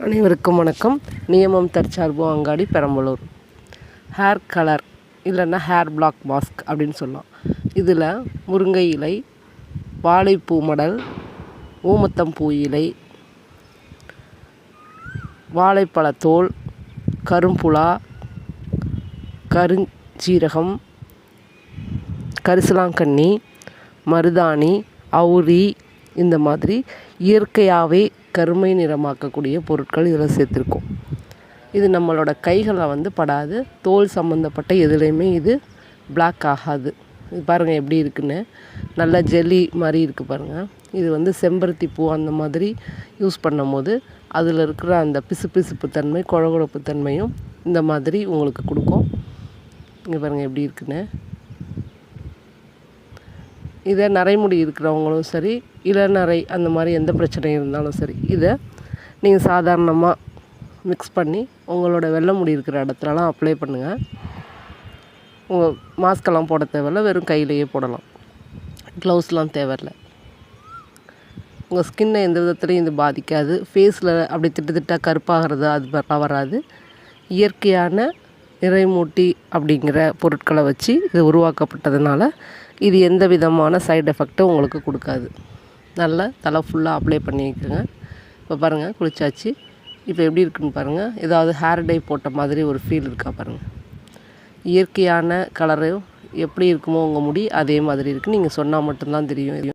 அனைவருக்கும் வணக்கம். நியமம் தற்சார்பு அங்காடி, பெரம்பலூர். ஹேர் கலர் இல்லைன்னா ஹேர் பிளாக் மாஸ்க் அப்படின்னு சொல்லலாம். இதில் முருங்கை இலை, வாழைப்பூ மடல், ஊமத்தம்பூ இலை, வாழைப்பழத்தோல், கரும்புலா, கருஞ்சீரகம், கரிசலாங்கண்ணி, மருதாணி, அவுரி, இந்த மாதிரி இயற்கையாகவே கருமை நிறமாக்கக்கூடிய பொருட்கள் இதில் சேர்த்துருக்கோம். இது நம்மளோட கைகளை படாது. தோல் சம்மந்தப்பட்ட எதுலேயுமே இது பிளாக் ஆகாது. இது பாருங்கள் எப்படி இருக்குன்னு. நல்ல ஜெல்லி மாதிரி இருக்குது பாருங்கள். இது செம்பருத்தி பூ அந்த மாதிரி யூஸ் பண்ணும் போது அதில் இருக்கிற அந்த பிசுபிசுப்பு தன்மை, குழகுழப்பு தன்மையும் இந்த மாதிரி உங்களுக்கு கொடுக்கும். இங்கே பாருங்கள் எப்படி இருக்குன்னு. இதை நரைமுடி இருக்கிறவங்களும் சரி, இளநரை அந்த மாதிரி எந்த பிரச்சனையும் இருந்தாலும் சரி, இதை நீங்கள் சாதாரணமாக மிக்ஸ் பண்ணி உங்களோட வெள்ளை முடி இருக்கிற இடத்துலலாம் அப்ளை பண்ணுங்கள். உங்கள் மாஸ்கெல்லாம் போட தேவையில்ல, வெறும் கையிலையே போடலாம். க்ளவுஸ்லாம் தேவையில்லை. உங்கள் ஸ்கின்னை எந்த விதத்துலையும் இது பாதிக்காது. ஃபேஸில் அப்படி திட்டாக கருப்பாகிறது அது வராது. இயற்கையான நிறைமூட்டி அப்படிங்கிற பொருட்களை வச்சு இது உருவாக்கப்பட்டதுனால இது எந்த விதமான சைடு எஃபெக்டும் உங்களுக்கு கொடுக்காது. நல்லா தலை ஃபுல்லாக அப்ளை பண்ணிக்கோங்க. இப்போ பாருங்கள், குளிச்சாச்சு. இப்போ எப்படி இருக்குன்னு பாருங்கள். ஏதாவது ஹேர் டை போட்ட மாதிரி ஒரு ஃபீல் இருக்கா பாருங்கள். இயற்கையான கலரும் எப்படி இருக்குமோ உங்கள் முடி அதே மாதிரி இருக்குது. நீங்கள் சொன்னால் மட்டும்தான் தெரியும்.